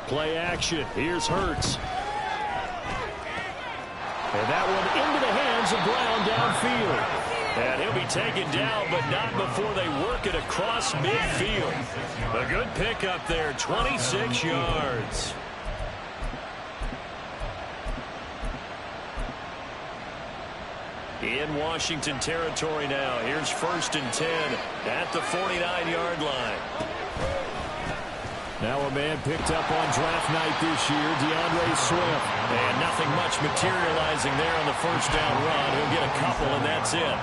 Play action. Here's Hurts. And that one into the hands of Brown downfield. And he'll be taken down, but not before they work it across midfield. A good pickup there, 26 yards. In Washington territory now. Here's 1st and 10 at the 49-yard line. Now a man picked up on draft night this year, DeAndre Swift. And nothing much materializing there on the first down run. He'll get a couple, and that's it.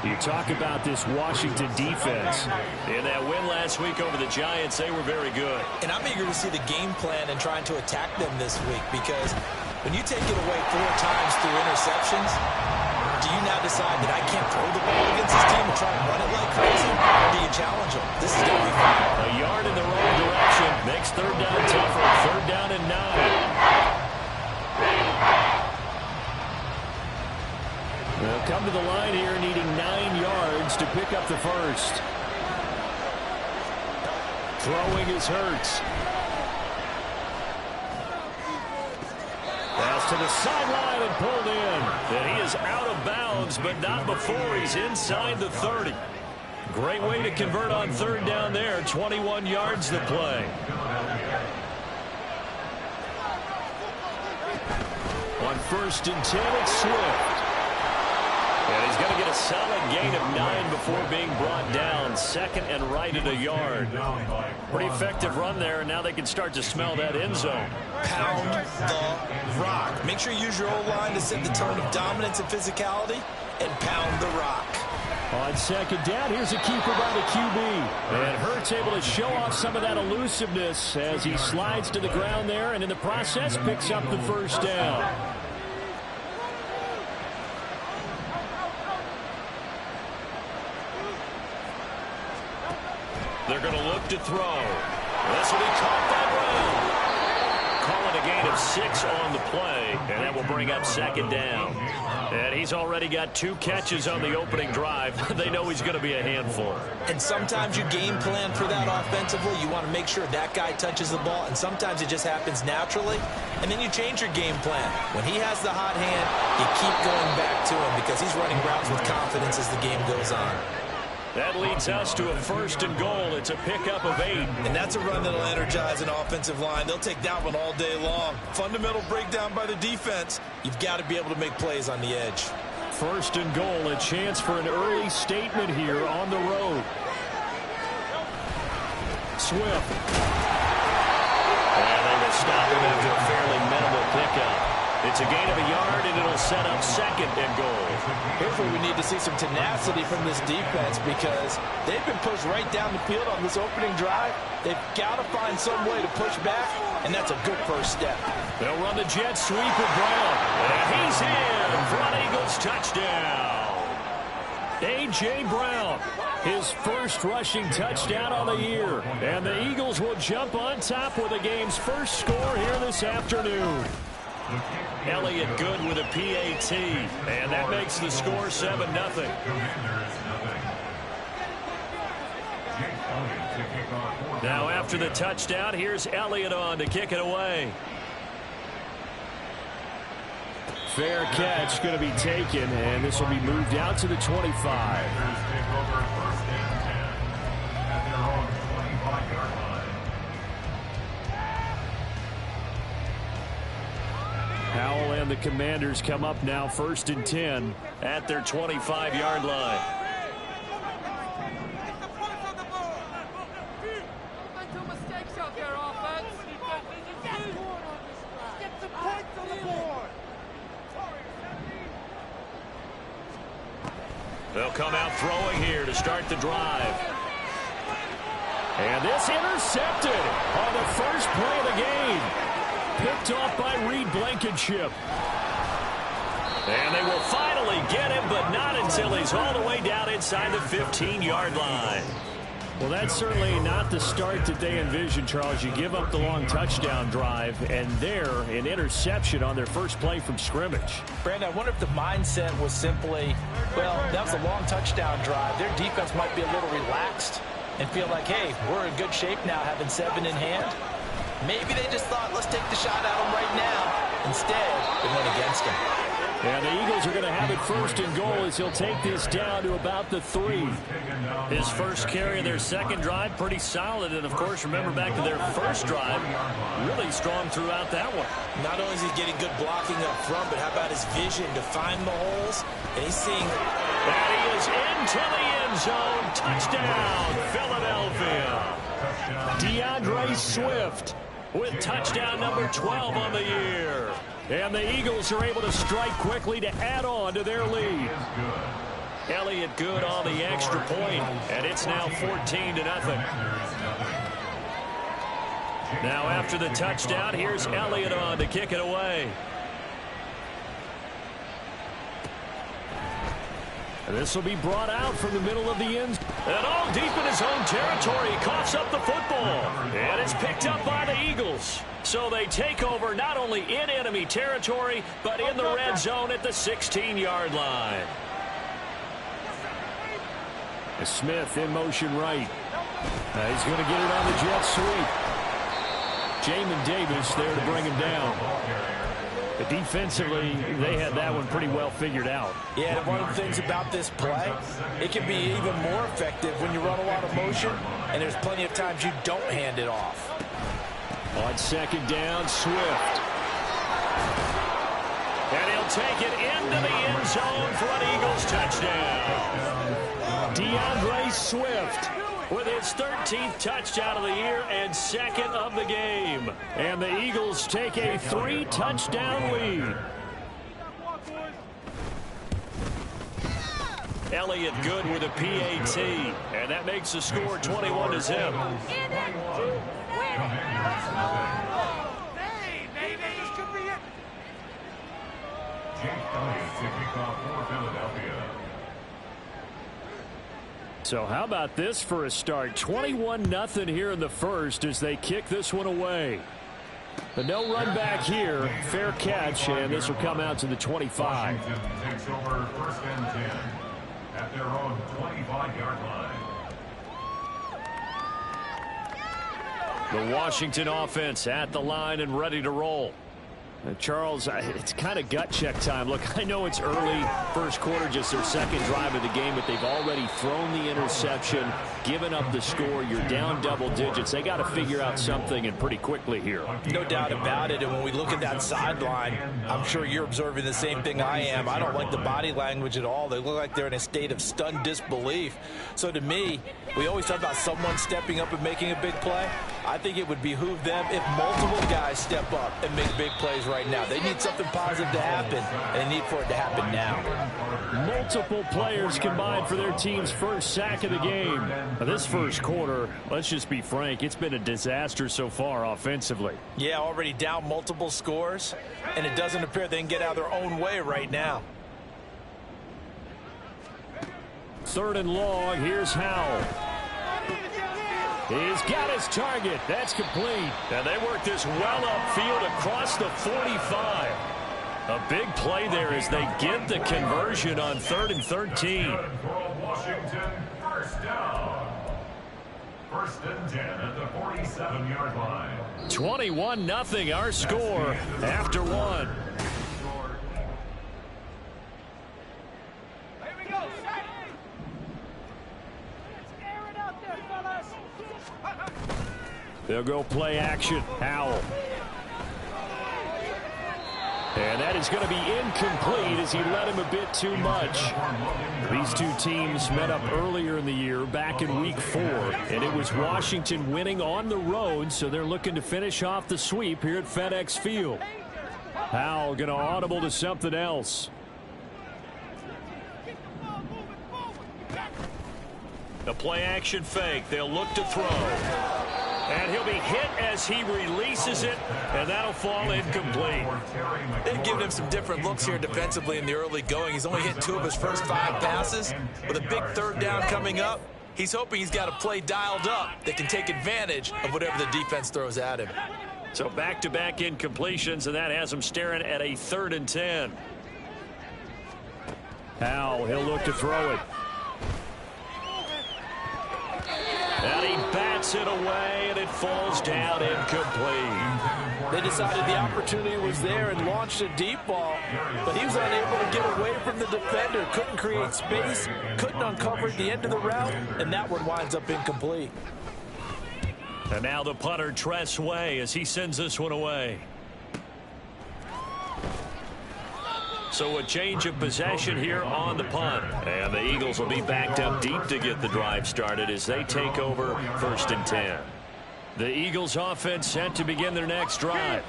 You talk about this Washington defense. In that win last week over the Giants, they were very good. And I'm eager to see the game plan and trying to attack them this week, because when you take it away 4 times through interceptions, do you now decide that I can't throw the ball against this team and try to run it like crazy? Or do you challenge them? This is going to be fun. A yard in the wrong direction makes 3rd down tougher. 3rd down and 9. They'll come to the line here needing 9 yards to pick up the first. Throwing is Hurts. Pass to the sideline and pulled in. And he is out of bounds, but not before he's inside the 30. Great way to convert on 3rd down there. 21 yards to play. On 1st and 10, it's Swift. And he's going to get a solid gain of 9 before being brought down. 2nd and right at a yard. Pretty effective run there, and now they can start to smell that end zone. Pound the rock. Make sure you use your O-line to set the tone of dominance and physicality, and pound the rock. On 2nd down, here's a keeper by the QB. And Hurts able to show off some of that elusiveness as he slides to the ground there, and in the process picks up the 1st down. They're going to look to throw. This will be caught by Brown. Call it a gain of 6 on the play, and that will bring up 2nd down. And he's already got 2 catches on the opening drive. They know he's going to be a handful. And sometimes you game plan for that offensively. You want to make sure that guy touches the ball, and sometimes it just happens naturally. And then you change your game plan. When he has the hot hand, you keep going back to him because he's running routes with confidence as the game goes on. That leads us to a 1st and goal. It's a pickup of 8. And that's a run that'll energize an offensive line. They'll take that one all day long. Fundamental breakdown by the defense. You've got to be able to make plays on the edge. 1st and goal, a chance for an early statement here on the road. Swift. And they will stop him after a fairly minimal pickup. It's a gain of a yard, and it'll set up 2nd and goal. Here's where we need to see some tenacity from this defense, because they've been pushed right down the field on this opening drive. They've got to find some way to push back, and that's a good first step. They'll run the jet sweep with Brown. And he's in for an Eagles touchdown. A.J. Brown, his first rushing touchdown on the year. And the Eagles will jump on top with the game's first score here this afternoon. Elliott good with a PAT, and that makes the score 7-0. Now after the touchdown, here's Elliott on to kick it away. Fair catch going to be taken, and this will be moved out to the 25. Howell and the Commanders come up now 1st and 10 at their 25-yard line. They'll come out throwing here to start the drive. And this intercepted on the first play of the game. Picked off by Reed Blankenship. And they will finally get him, but not until he's all the way down inside the 15-yard line. Well, that's certainly not the start that they envisioned, Charles. You give up the long touchdown drive, and there, an interception on their first play from scrimmage. Brandon, I wonder if the mindset was simply, well, that was a long touchdown drive. Their defense might be a little relaxed and feel like, hey, we're in good shape now, having 7 in hand. Maybe they just thought, let's take the shot at him right now. Instead, it went against him. And the Eagles are going to have it first and goal as he'll take this down to about the 3. His first carry of their second drive, pretty solid. And, of course, remember back to their first drive, really strong throughout that one. Not only is he getting good blocking up front, but how about his vision to find the holes? And he's seeing... And he is into the end zone. Touchdown, Philadelphia. DeAndre Swift with touchdown number 12 on the year. And the Eagles are able to strike quickly to add on to their lead. Elliott good on the extra point, and it's now 14-0. Now after the touchdown, here's Elliott on to kick it away. And this will be brought out from the middle of the end. And all deep in his own territory, he coughs up the football. And it's picked up by the Eagles. So they take over not only in enemy territory, but in the red zone at the 16-yard line. Smith in motion right. He's going to get it on the jet sweep. Jamin Davis there to bring him down. But defensively, they had that one pretty well figured out. Yeah, and one of the things about this play, it can be even more effective when you run a lot of motion, and there's plenty of times you don't hand it off. On second down, Swift. And he'll take it into the end zone for an Eagles touchdown. DeAndre Swift with his 13th touchdown of the year and second of the game. And the Eagles take a 3-touchdown lead. Elliott good with a PAT. And that makes the score 21-0. Hey, baby, this could be it. Jake Elliott to kick off for Philadelphia. So how about this for a start? 21-0 here in the first as they kick this one away. But no run back here. Fair catch, and this will come out to the 25. Washington takes over first and 10 at their own 25-yard line. The Washington offense at the line and ready to roll. Charles, it's kind of gut check time. Look, I know it's early, first quarter, just their second drive of the game, but they've already thrown the interception, given up the score. You're down double digits. They got to figure out something, and pretty quickly here. No doubt about it, and when we look at that sideline, I'm sure you're observing the same thing I am. I don't like the body language at all. They look like they're in a state of stunned disbelief. So to me, we always talk about someone stepping up and making a big play. I think it would behoove them if multiple guys step up and make big plays right now. They need something positive to happen, and they need for it to happen now. Multiple players combined for their team's first sack of the game. This first quarter, let's just be frank, it's been a disaster so far offensively. Yeah, already down multiple scores, and it doesn't appear they can get out of their own way right now. Third and long, here's Howell. He's got his target. That's complete. And they work this well upfield across the 45. A big play there as they get the conversion on 3rd and 13. Washington, first down. First and 10 at the 47-yard line. 21-0 our score after one. Here we go. Air it out there, fellas. They'll go play action. Howell. And that is going to be incomplete as he led him a bit too much. These two teams met up earlier in the year, back in week 4, and it was Washington winning on the road, so they're looking to finish off the sweep here at FedEx Field. Howell going to audible to something else. The play action fake. They'll look to throw. And he'll be hit as he releases it, and that'll fall incomplete. They've given him some different looks here defensively in the early going. He's only hit 2 of his first 5 passes. With a big 3rd down coming up, he's hoping he's got a play dialed up that can take advantage of whatever the defense throws at him. So back-to-back incompletions, and that has him staring at a 3rd and 10. Howell, he'll look to throw it. And he bats it away, and it falls down incomplete. They decided the opportunity was there and launched a deep ball, but he was unable to get away from the defender. Couldn't create space, couldn't uncover at the end of the route, and that one winds up incomplete. And now the punter, Tress Way, as he sends this one away. So a change of possession here on the punt. And the Eagles will be backed up deep to get the drive started as they take over 1st and 10. The Eagles offense set to begin their next drive.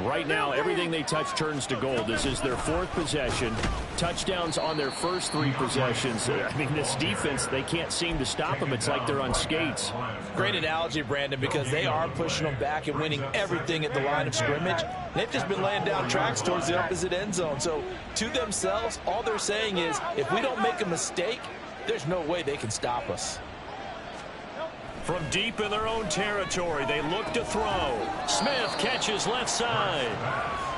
Right now, everything they touch turns to gold. This is their 4th possession. Touchdowns on their first 3 possessions. I mean, this defense, they can't seem to stop them. It's like they're on skates. Great analogy, Brandon, because they are pushing them back and winning everything at the line of scrimmage. They've just been laying down tracks towards the opposite end zone. So to themselves, all they're saying is, if we don't make a mistake, there's no way they can stop us. From deep in their own territory, they look to throw. Smith catches left side.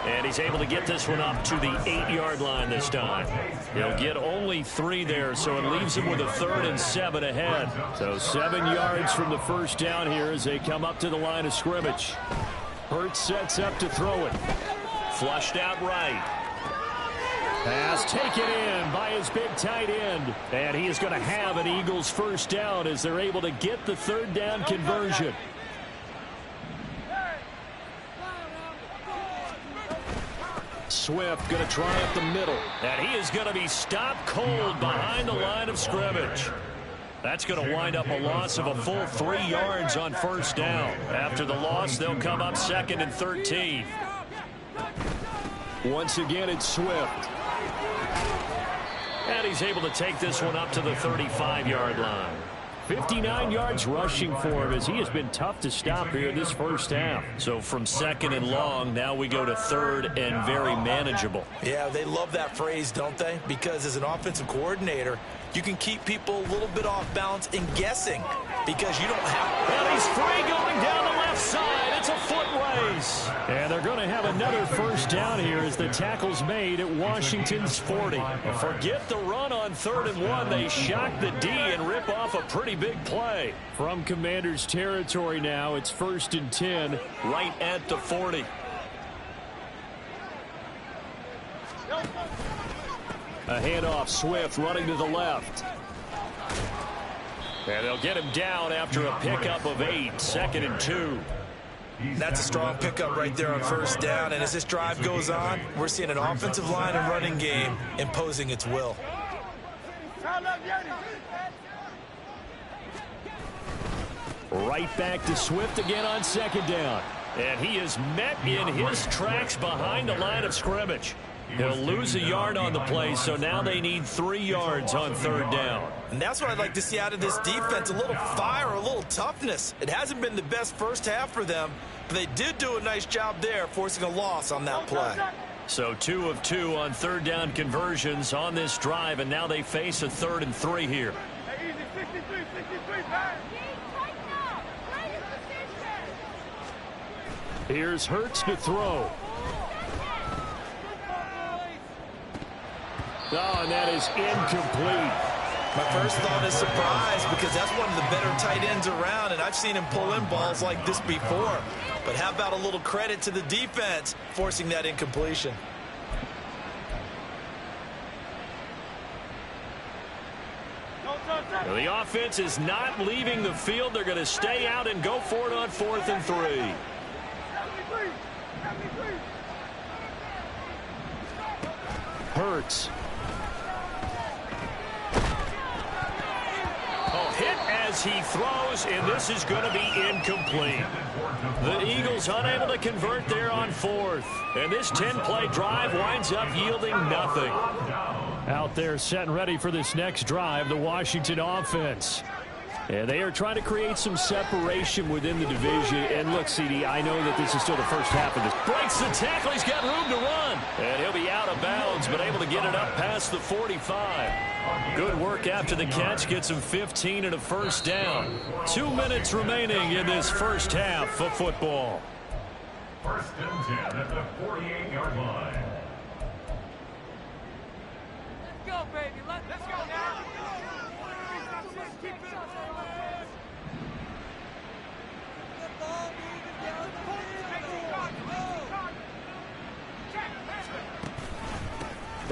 And he's able to get this one up to the 8-yard line this time. He'll get only 3 there, so it leaves him with a 3rd and 7 ahead. So 7 yards from the first down here as they come up to the line of scrimmage. Hurts sets up to throw it. Flushed out right. Pass taken in by his big tight end. And he is going to have an Eagles first down as they're able to get the 3rd down conversion. Swift going to try up the middle. And he is going to be stopped cold behind the line of scrimmage. That's going to wind up a loss of a full 3 yards on first down. After the loss, they'll come up 2nd and 13. Once again, it's Swift. And he's able to take this one up to the 35-yard line. 59 yards rushing for him as he has been tough to stop here in this first half. So from 2nd and long, now we go to 3rd and very manageable. Yeah, they love that phrase, don't they? Because as an offensive coordinator, you can keep people a little bit off balance and guessing because you don't have... And he's free going down the left side. It's a foot race. And they're going to have another first down here as the tackle's made at Washington's 40. Forget the run on 3rd and 1. They shock the D and rip off a pretty big play. From Commander's territory now, it's 1st and 10 right at the 40. A handoff, Swift running to the left. And they'll get him down after a pickup of 8, 2nd and 2. That's a strong pickup right there on first down. And as this drive goes on, we're seeing an offensive line and running game imposing its will. Right back to Swift again on 2nd down. And he is met in his tracks behind the line of scrimmage. He'll lose a yard on the play, so now they need 3 yards on 3rd down. And that's what I'd like to see out of this defense, a little fire, a little toughness. It hasn't been the best first half for them, but they did do a nice job there, forcing a loss on that play. So 2 of 2 on 3rd down conversions on this drive, and now they face a 3rd and 3 here. Here's Hurts to throw. Oh, and that is incomplete. My first thought is surprise because that's one of the better tight ends around, and I've seen him pull in balls like this before. But how about a little credit to the defense forcing that incompletion? Well, the offense is not leaving the field. They're going to stay out and go for it on 4th and 3. Hurts. Hit as he throws, and this is going to be incomplete. The Eagles unable to convert there on 4th. And this 10-play drive winds up yielding nothing. Out there set and ready for this next drive, the Washington offense. And they are trying to create some separation within the division. And look, CD, I know that this is still the first half of this. Breaks the tackle. He's got room to run. And he'll be out of bounds, but able to get it up past the 45. Good work after the catch. Gets him 15 and a first down. 2 minutes remaining in this first half of football. 1st and 10 at the 48-yard line. Let's go, baby. Let's go now.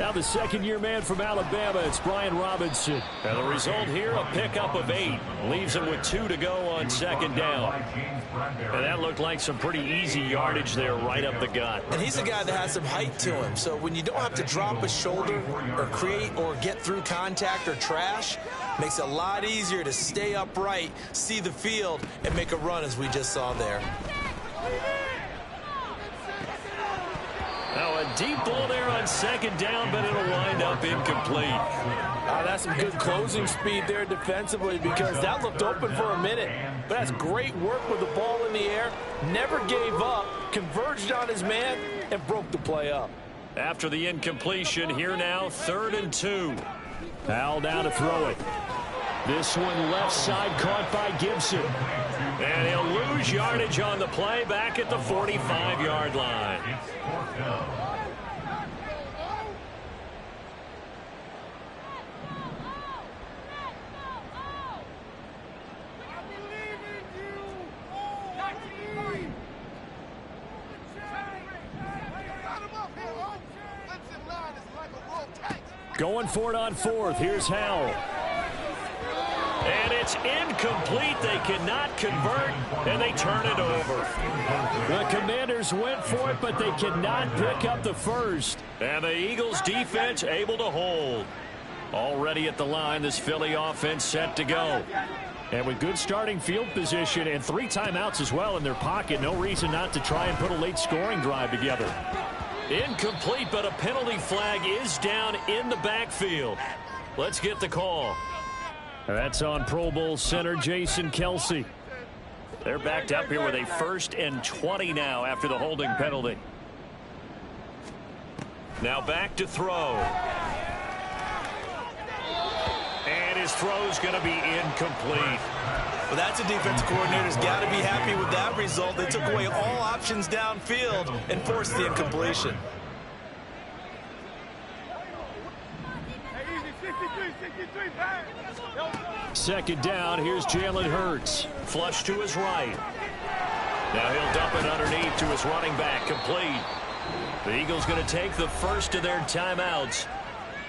Now the second-year man from Alabama, it's Brian Robinson. And the result here, a pickup of 8. Leaves him with 2 to go on second down. And that looked like some pretty easy yardage there right up the gut. And he's a guy that has some height to him. So when you don't have to drop a shoulder or create or get through contact or trash, makes it a lot easier to stay upright, see the field, and make a run as we just saw there. Now a deep ball there on second down, but it'll wind up incomplete. That's some good closing speed there defensively, because that looked open for a minute. But that's great work with the ball in the air. Never gave up, converged on his man, and broke the play up. After the incompletion, here now, 3rd and 2. Powell down to throw it. This one left side caught by Gibson. And he'll lose yardage on the play back at the 45-yard line. Going for it on 4th. Here's Howell. And it's incomplete. They cannot convert, and they turn it over. The Commanders went for it, but they cannot pick up the first. And the Eagles defense able to hold. Already at the line, this Philly offense set to go. And with good starting field position and 3 timeouts as well in their pocket, no reason not to try and put a late scoring drive together. Incomplete, but a penalty flag is down in the backfield. Let's get the call. That's on Pro Bowl center Jason Kelce. They're backed up here with a 1st and 20 now after the holding penalty. Now back to throw. And his throw's going to be incomplete. Well, that's a defensive coordinator's got to be happy with that result. They took away all options downfield and forced the incompletion. Second down, here's Jalen Hurts. Flush to his right. Now he'll dump it underneath to his running back, complete. The Eagles going to take the first of their timeouts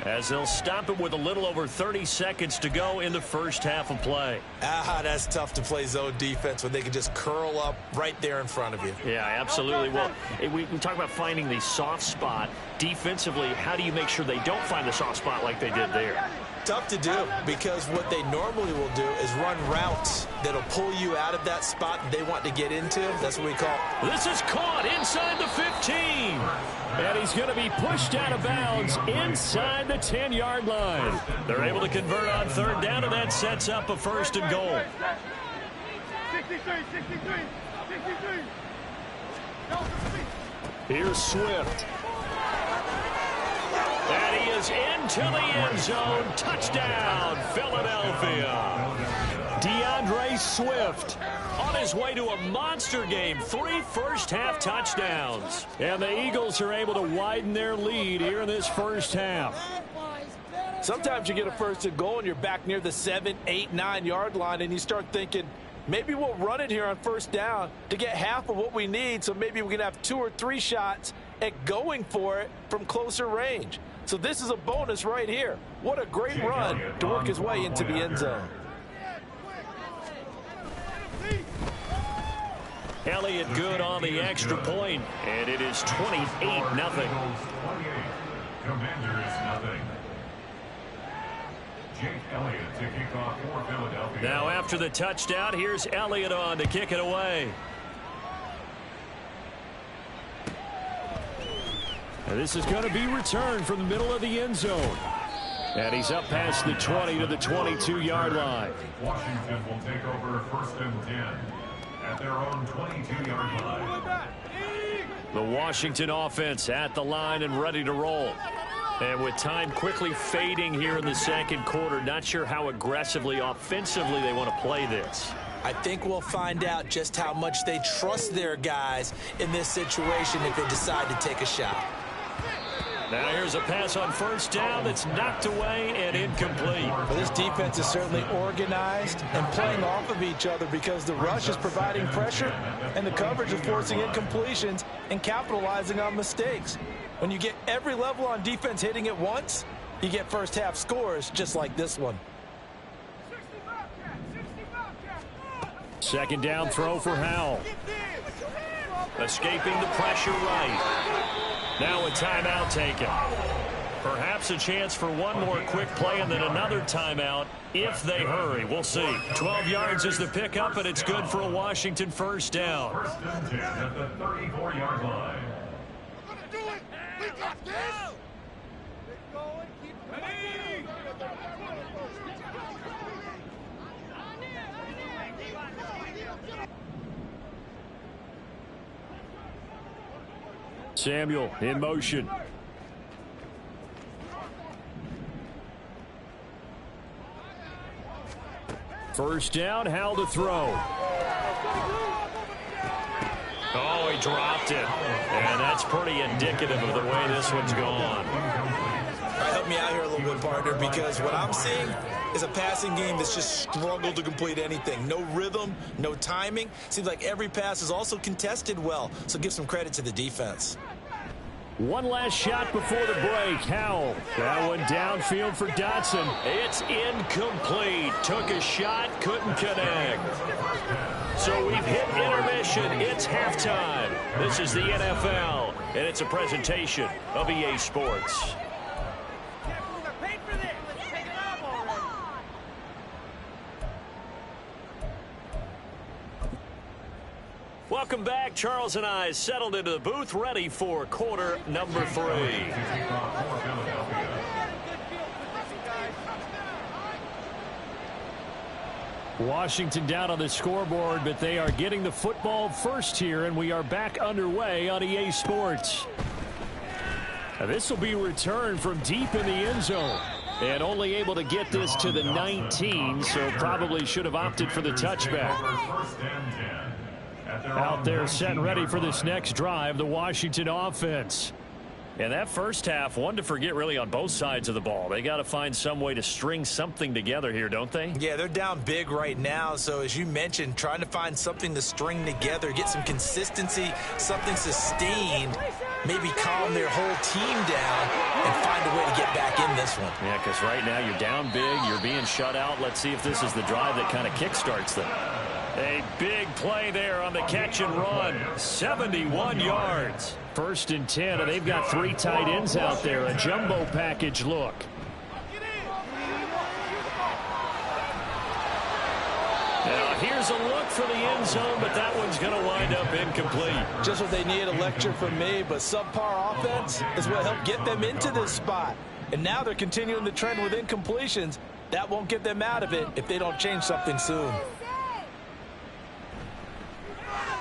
as they'll stop it with a little over 30 seconds to go in the first half of play. That's tough to play zone defense when they can just curl up right there in front of you. Yeah, absolutely. Well, we talk about finding the soft spot. Defensively, how do you make sure they don't find the soft spot like they did there? Tough to do, because what they normally will do is run routes that'll pull you out of that spot that they want to get into. That's what we call. This is caught inside the 15. And he's going to be pushed out of bounds inside the 10-yard line. They're able to convert on 3rd down, and that sets up a 1st and goal. 63. Here's Swift. And he is into the end zone. Touchdown, Philadelphia. DeAndre Swift on his way to a monster game. 3 first-half touchdowns. And the Eagles are able to widen their lead here in this first half. Sometimes you get a 1st and goal and you're back near the 7, 8, 9-yard line, and you start thinking, maybe we'll run it here on 1st down to get half of what we need, so maybe we can have 2 or 3 shots at going for it from closer range. So this is a bonus right here. What a great run to work his way into the end zone. Elliott good on the extra point, and it is 28-0. Commanders nothing. Jake Elliott to kick off for Philadelphia. Now after the touchdown, here's Elliott on to kick it away. And this is going to be returned from the middle of the end zone. And he's up past the 20 to the 22-yard line. Washington will take over 1st and 10 at their own 22-yard line. The Washington offense at the line and ready to roll. And with time quickly fading here in the second quarter, not sure how aggressively, offensively they want to play this. I think we'll find out just how much they trust their guys in this situation if they decide to take a shot. Now here's a pass on first down that's knocked away and incomplete. Well, this defense is certainly organized and playing off of each other because the rush is providing pressure and the coverage is forcing incompletions and capitalizing on mistakes. When you get every level on defense hitting at once, you get first half scores just like this one. Second down throw for Howell. Escaping the pressure right. Now a timeout taken. Perhaps a chance for one more quick play and then another timeout if they hurry. We'll see. 12 yards is the pickup, and it's good for a Washington first down. First and 10 at the 34-yard line. We're gonna do it. We got this. Keep going. Keep ready. Samuel in motion. First down, Howell to throw. Oh, he dropped it. And that's pretty indicative of the way this one's gone. Help me out here a little bit, partner, because what I'm seeing is a passing game that's just struggled to complete anything. No rhythm, no timing. Seems like every pass is also contested well, so give some credit to the defense. One last shot before the break. Howell. That one downfield for Dotson. It's incomplete. Took a shot, couldn't connect. So we've hit intermission. It's halftime. This is the NFL, and it's a presentation of EA Sports. Welcome back. Charles and I settled into the booth, ready for quarter number 3. Washington down on the scoreboard, but they are getting the football first here, and we are back underway on EA Sports. Now, this will be returned from deep in the end zone, and only able to get this to the 19, so probably should have opted for the touchback. Out there set and ready for this next drive, the Washington offense. And that first half, one to forget really on both sides of the ball. They got to find some way to string something together here, don't they? Yeah, they're down big right now. So as you mentioned, trying to find something to string together, get some consistency, something sustained, maybe calm their whole team down and find a way to get back in this one. Yeah, because right now you're down big, you're being shut out. Let's see if this is the drive that kind of kickstarts them. A big play there on the catch and run. 71 yards. First and 10, and they've got 3 tight ends out there. A jumbo package look. Now here's a look for the end zone, but that one's going to wind up incomplete. Just what they need, a lecture from me, but subpar offense is what helped get them into this spot. And now they're continuing the trend with incompletions. That won't get them out of it if they don't change something soon.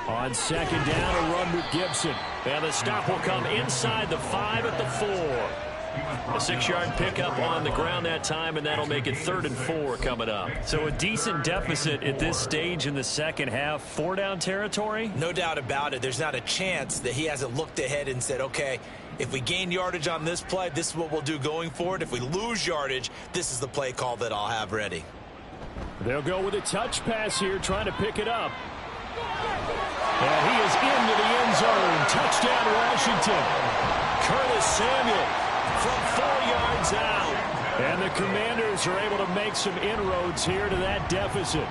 On second down, a run with Gibson. And the stop will come inside the 5 at the 4. A 6-yard pickup on the ground that time, and that'll make it 3rd and 4 coming up. So a decent deficit at this stage in the second half. 4-down territory? No doubt about it. There's not a chance that he hasn't looked ahead and said, okay, if we gain yardage on this play, this is what we'll do going forward. If we lose yardage, this is the play call that I'll have ready. They'll go with a touch pass here, trying to pick it up. And he is into the end zone. Touchdown, Washington. Curtis Samuel from 4 yards out. And the Commanders are able to make some inroads here to that deficit.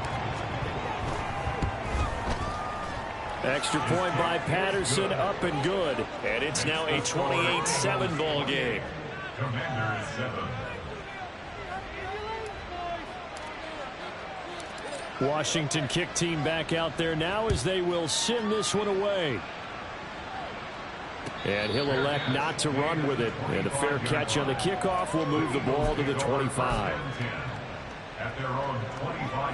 Extra point by Patterson, up and good. And it's now a 28-7 ball game. Commanders 7. Washington kick team back out there now as they will send this one away. And he'll elect not to run with it. And a fair catch on the kickoff will move the ball to the 25.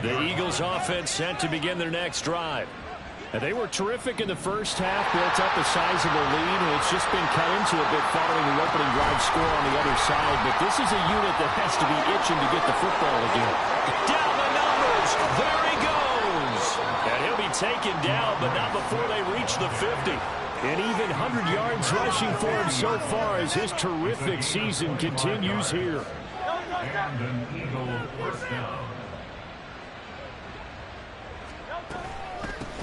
The Eagles offense sent to begin their next drive. And they were terrific in the first half, built up a sizable lead, and it's just been cut into a bit following the opening drive score on the other side. But this is a unit that has to be itching to get the football again. Down the numbers. There he goes. And he'll be taken down, but not before they reach the 50. An even 100 yards rushing for him so far as his terrific season continues here. And an Eagle first down.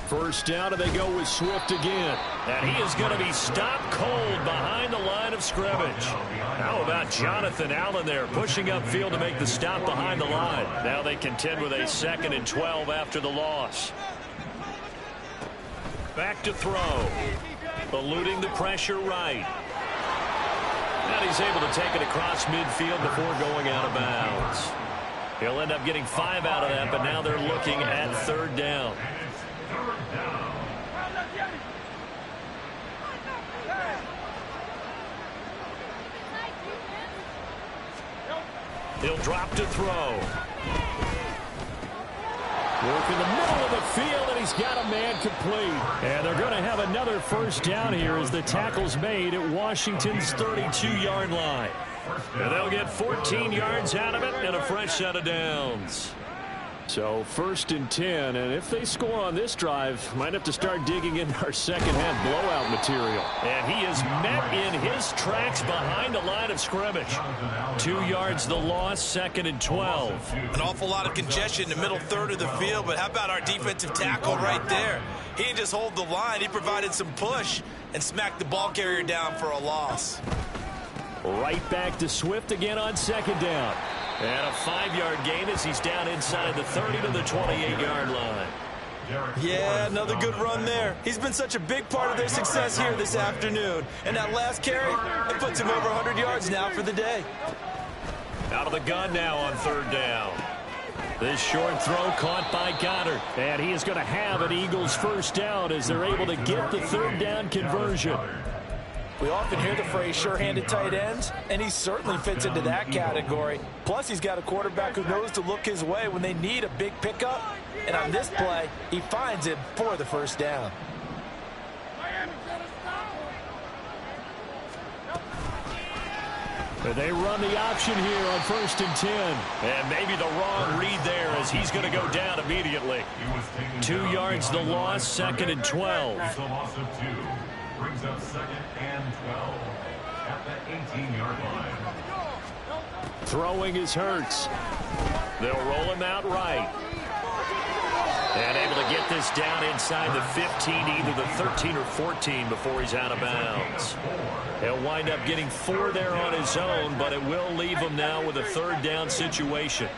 First down, and they go with Swift again. And he is going to be stopped cold behind the line of scrimmage. How about Jonathan Allen there, pushing upfield to make the stop behind the line. Now they contend with a 2nd and 12 after the loss. Back to throw. Eluding the pressure right. And he's able to take it across midfield before going out of bounds. He'll end up getting 5 out of that, but now they're looking at 3rd down. He'll drop to throw. Work in the middle of the field, and he's got a man complete. And they're going to have another first down here as the tackle's made at Washington's 32-yard line. And they'll get 14 yards out of it and a fresh set of downs. So 1st and 10, and if they score on this drive, might have to start digging in our second-half blowout material. And he is met in his tracks behind the line of scrimmage. 2 yards the loss, 2nd and 12. An awful lot of congestion in the middle third of the field, but how about our defensive tackle right there? He didn't just hold the line, he provided some push and smacked the ball carrier down for a loss. Right back to Swift again on 2nd down. And a 5-yard gain as he's down inside the 30 to the 28-yard line. Yeah, another good run there. He's been such a big part of their success here this afternoon. And that last carry, it puts him over 100 yards now for the day. Out of the gun now on 3rd down. This short throw caught by Goddard. And he is going to have an Eagles first down as they're able to get the 3rd down conversion. We often hear the phrase sure-handed tight ends, and he certainly fits into that category. Plus, he's got a quarterback who knows to look his way when they need a big pickup. And on this play, he finds it for the first down. But they run the option here on 1st and 10. And maybe the wrong read there as he's going to go down immediately. 2 yards the loss, 2nd and 12. It's a loss of 2. Brings up 2nd and 12 at the 18-yard line. Throwing is Hurts. They'll roll him out right. And able to get this down inside the 15, either the 13 or 14 before he's out of bounds. He'll wind up getting 4 there on his own, but it will leave him now with a 3rd down situation.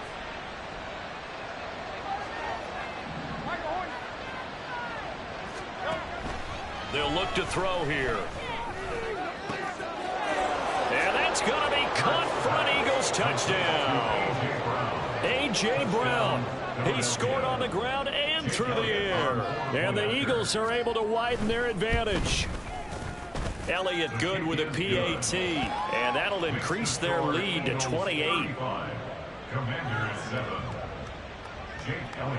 They'll look to throw here. And that's going to be caught for an Eagles touchdown. A.J. Brown. He scored on the ground and through the air. And the Eagles are able to widen their advantage. Elliott good with a PAT. And that'll increase their lead to 28.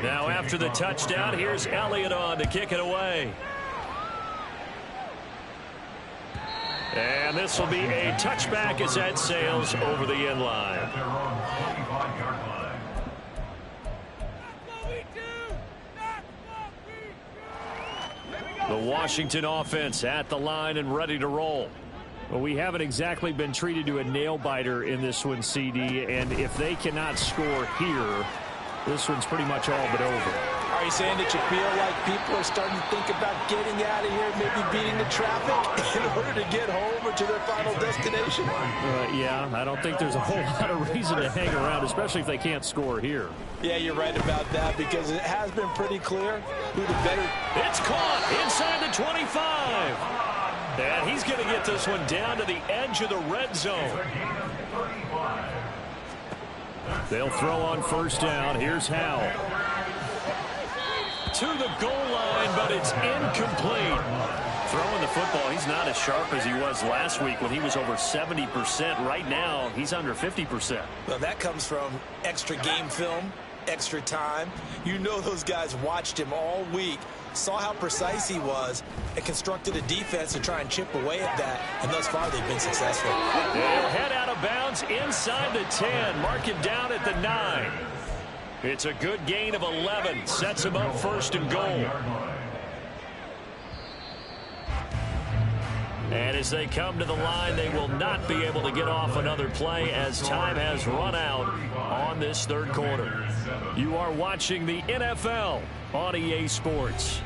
Now after the touchdown, here's Elliott on to kick it away. And this will be a touchback as that sails over the end line. The Washington offense at the line and ready to roll. Well, we haven't exactly been treated to a nail-biter in this one, CD, and if they cannot score here, this one's pretty much all but over. Are you saying that you feel like people are starting to think about getting out of here, maybe beating the traffic in order to get home or to their final destination? Yeah, I don't think there's a whole lot of reason to hang around, especially if they can't score here. Yeah, you're right about that because it has been pretty clear who the better. It's caught inside the 25. And he's going to get this one down to the edge of the red zone. They'll throw on 1st down. Here's Howell. To the goal line, but it's incomplete. Throwing the football, he's not as sharp as he was last week when he was over 70%. Right now, he's under 50%. Well, that comes from extra game film, extra time. You know those guys watched him all week, saw how precise he was, and constructed a defense to try and chip away at that, and thus far they've been successful. They'll head out of bounds inside the 10, mark it down at the 9. It's a good gain of 11, sets him up 1st and goal. And as they come to the line, they will not be able to get off another play as time has run out on this third quarter. You are watching the NFL on EA Sports.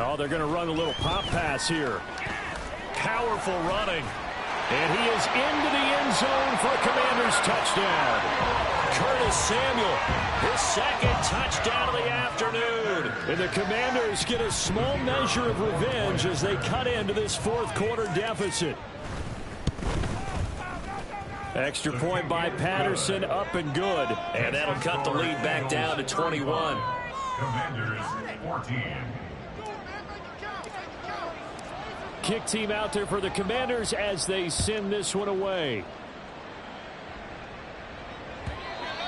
Oh, they're going to run a little pop pass here. Powerful running. And he is into the end zone for a Commanders touchdown. Curtis Samuel, his second touchdown of the afternoon. And the Commanders get a small measure of revenge as they cut into this fourth quarter deficit. Extra point by Patterson, up and good. And that'll cut the lead back down to 21. Commanders 14. Kick team out there for the Commanders as they send this one away.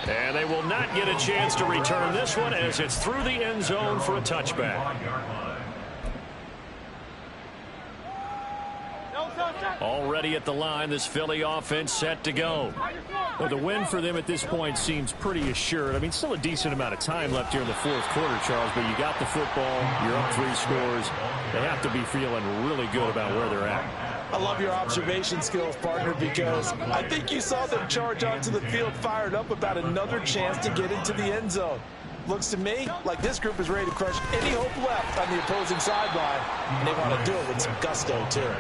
And they will not get a chance to return this one as it's through the end zone for a touchback. Already at the line, this Philly offense set to go. Well, the win for them at this point seems pretty assured. I mean, still a decent amount of time left here in the fourth quarter, Charles, but you got the football, you're up 3 scores. They have to be feeling really good about where they're at. I love your observation skills, partner, because I think you saw them charge onto the field fired up about another chance to get into the end zone. Looks to me like this group is ready to crush any hope left on the opposing sideline, and they want to do it with some gusto, too.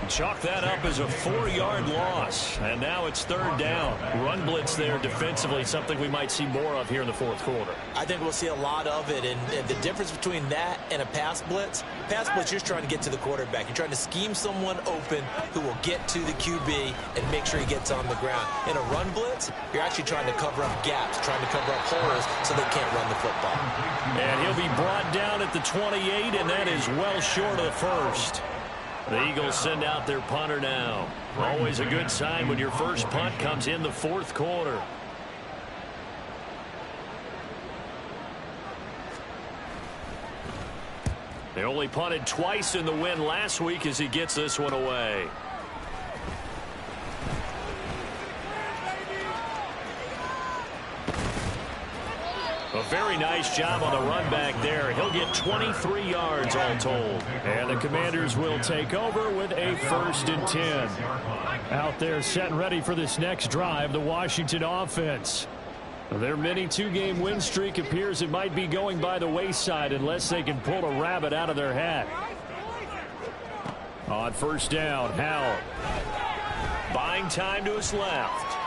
Chalk that up as a 4-yard loss, and now it's third down. Run blitz there defensively, something we might see more of here in the fourth quarter. I think we'll see a lot of it, and the difference between that and a pass blitz, you're just trying to get to the quarterback. You're trying to scheme someone open who will get to the QB and make sure he gets on the ground. In a run blitz, you're actually trying to cover up gaps, trying to cover up holes so they can't run the football. And he'll be brought down at the 28, and that is well short of the first. The Eagles send out their punter now. Always a good sign when your first punt comes in the fourth quarter. They only punted twice in the win last week as he gets this one away. A very nice job on the run back there. He'll get 23 yards all told. And the Commanders will take over with a 1st and 10. Out there set and ready for this next drive, the Washington offense. Their mini 2-game win streak appears it might be going by the wayside unless they can pull a rabbit out of their hat. On first down, Howell. Buying time to his left.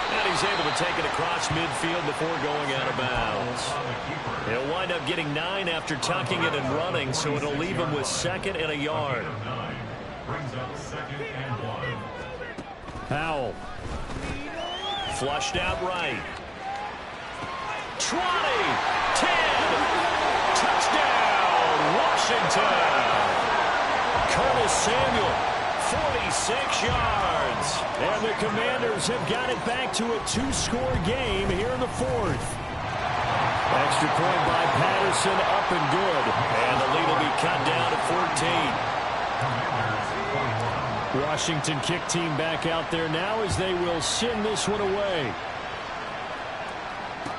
And he's able to take it across midfield before going out of bounds. He'll wind up getting 9 after tucking it and running, so it'll leave him with 2nd and a yard. Howell. Flushed out right. 20, 10, touchdown, Washington. Curtis Samuel, 46 yards. And the Commanders have got it back to a 2-score game here in the fourth. Extra point by Patterson, up and good. And the lead will be cut down to 14. Washington kick team back out there now as they will send this one away.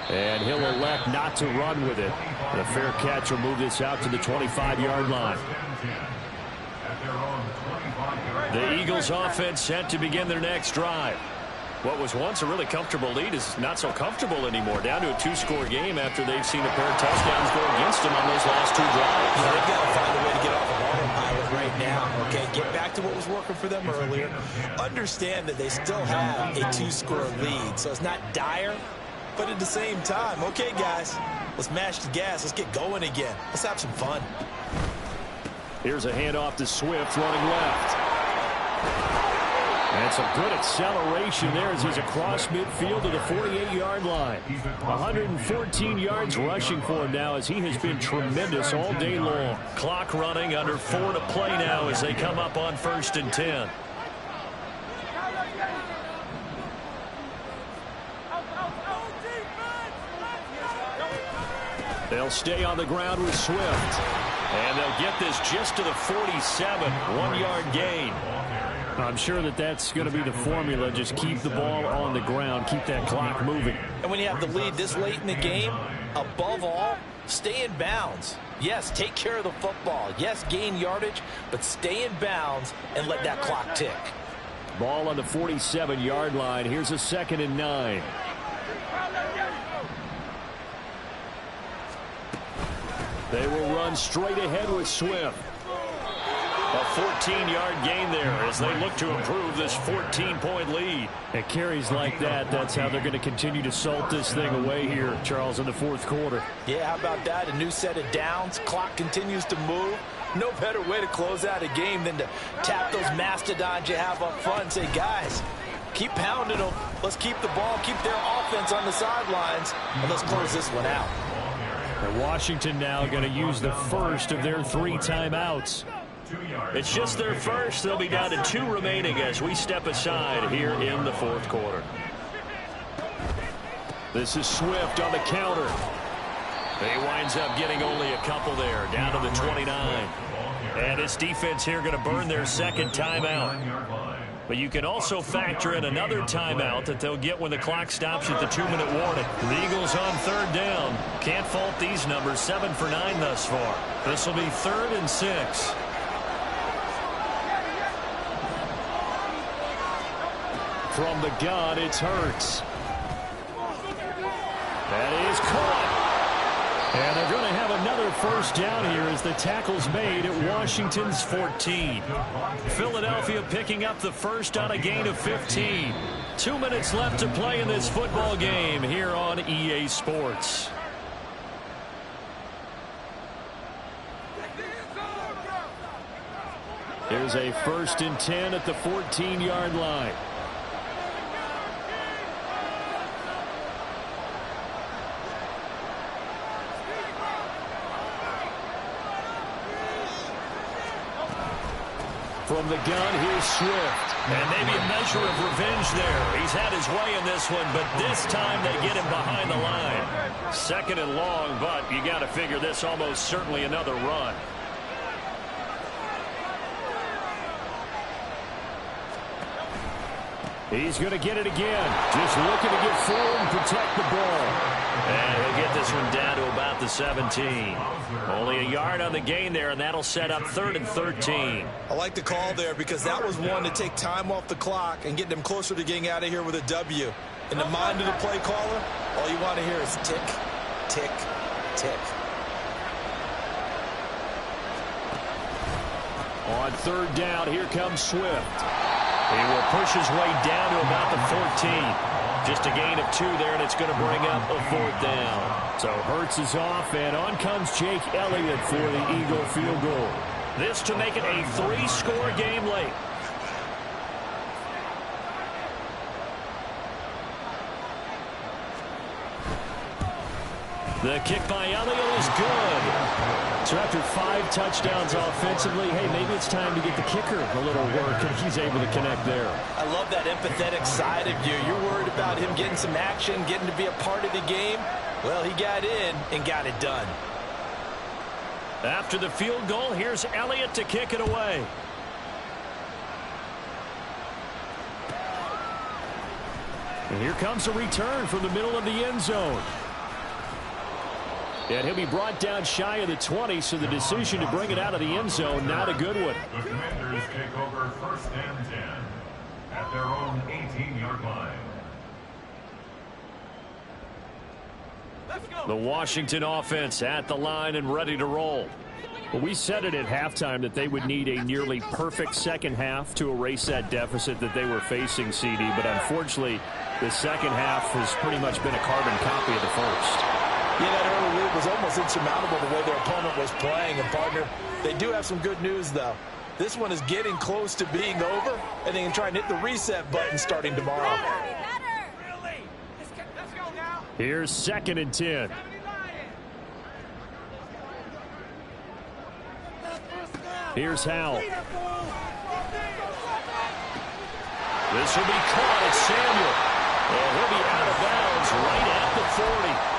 And he'll elect not to run with it. The fair catch will move this out to the 25-yard line. The Eagles offense set to begin their next drive. What was once a really comfortable lead is not so comfortable anymore. Down to a 2-score game after they've seen a pair of touchdowns go against them on those last 2 drives. Yeah, they've got to find a way to get off of autopilot right now. Okay, get back to what was working for them earlier. Understand that they still have a 2-score lead, so it's not dire. But at the same time, okay, guys, let's mash the gas. Let's get going again. Let's have some fun. Here's a handoff to Swift running left. And some good acceleration there as he's across midfield to the 48-yard line. 114 yards rushing for him now as he has been tremendous all day long. Clock running, under 4 to play now as they come up on 1st and 10. They'll stay on the ground with Swift. And they'll get this just to the 47, 1-yard gain. I'm sure that that's going to be the formula. Just keep the ball on the ground, keep that clock moving. And when you have the lead this late in the game, above all, stay in bounds. Yes, take care of the football. Yes, gain yardage, but stay in bounds and let that clock tick. Ball on the 47-yard line. Here's a 2nd and 9. They will run straight ahead with Swift. A 14-yard gain there as they look to improve this 14-point lead. At carries like that, that's how they're going to continue to salt this thing away here, Charles, in the 4th quarter. Yeah, how about that? A new set of downs. Clock continues to move. No better way to close out a game than to tap those mastodons you have up front and say, guys, keep pounding them. Let's keep the ball, keep their offense on the sidelines, and let's close this one out. And Washington now going to use the first of their 3 timeouts. It's just their first. They'll be down to 2 remaining as we step aside here in the 4th quarter. This is Swift on the counter. He winds up getting only a couple there, down to the 29. And his defense here going to burn their 2nd timeout. But you can also factor in another timeout that they'll get when the clock stops at the 2-minute warning. The Eagles on 3rd down. Can't fault these numbers. 7 for 9 thus far. This will be 3rd and 6. From the gun, it's Hurts. That is caught. And they're going to have another first down here as the tackle's made at Washington's 14. Philadelphia picking up the first on a gain of 15. 2 minutes left to play in this football game here on EA Sports. Here's a 1st and 10 at the 14-yard line. From the gun, here's Swift. And maybe a measure of revenge there. He's had his way in this one, but this time they get him behind the line. 2nd and long, but you got to figure this almost certainly another run. He's going to get it again. Just looking to get forward and protect the ball. And he'll get this one down to about the 17. Only a yard on the gain there, and that'll set up 3rd and 13. I like the call there because that was one to take time off the clock and get them closer to getting out of here with a W. In the mind of the play caller, all you want to hear is tick, tick, tick. On 3rd down, here comes Swift. He will push his way down to about the 14. Just a gain of 2 there, and it's going to bring up a 4th down. So Hurts is off, and on comes Jake Elliott for the Eagle field goal. This to make it a 3-score game late. The kick by Elliott is good. So after 5 touchdowns offensively, hey, maybe it's time to get the kicker a little work, and he's able to connect there. I love that empathetic side of you. You're worried about him getting some action, getting to be a part of the game. Well, he got in and got it done. After the field goal, here's Elliott to kick it away. And here comes a return from the middle of the end zone. And he'll be brought down shy of the 20, so the decision to bring it out of the end zone, not a good one. The Commanders take over 1st and 10 at their own 18-yard line. The Washington offense at the line and ready to roll. Well, we said it at halftime that they would need a nearly perfect 2nd half to erase that deficit that they were facing, CD. But unfortunately, the 2nd half has pretty much been a carbon copy of the first. Yeah, that early lead was almost insurmountable the way their opponent was playing. And, partner, they do have some good news, though. This one is getting close to being over, and they can try and hit the reset button starting tomorrow. Here's 2nd and 10. Here's Howell. This will be caught at Samuel. And he'll be out of bounds right at the 40.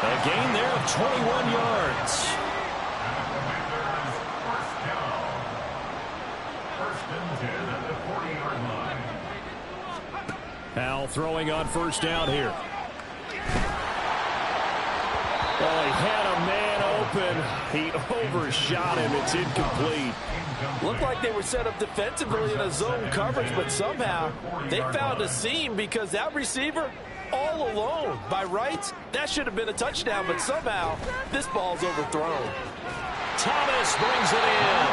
A gain there of 21 yards. First and 10 at the 40-yard line. Powell throwing on first down here. Oh, he had a man open. He overshot him. It's incomplete. Looked like they were set up defensively in a zone coverage, but somehow they found a seam because that receiver all alone. By rights, that should have been a touchdown, but somehow this ball's overthrown. Thomas brings it in.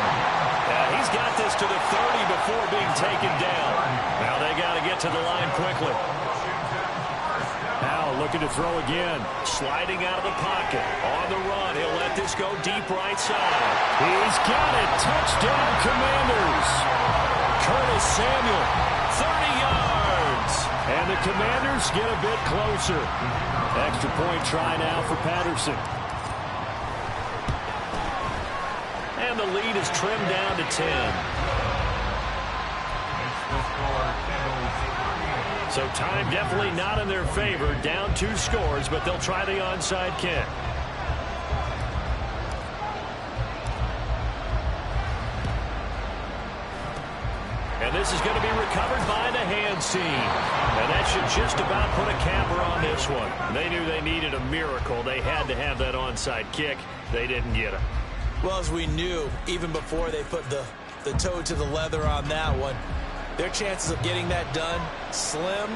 He's got this to the 30 before being taken down. Now they got to get to the line quickly. Powell looking to throw again. Sliding out of the pocket. On the run. He'll let this go deep right side. He's got it. Touchdown, Commanders. Curtis Samuel, 30 yards. And the Commanders get a bit closer. Extra point try now for Patterson. And the lead is trimmed down to 10. So time definitely not in their favor. Down 2 scores, but they'll try the onside kick. And this is going to be recovered by the hands team. And that should just about put a capper on this one. They knew they needed a miracle. They had to have that onside kick. They didn't get it. Well, as we knew, even before they put the toe to the leather on that one, their chances of getting that done, slim.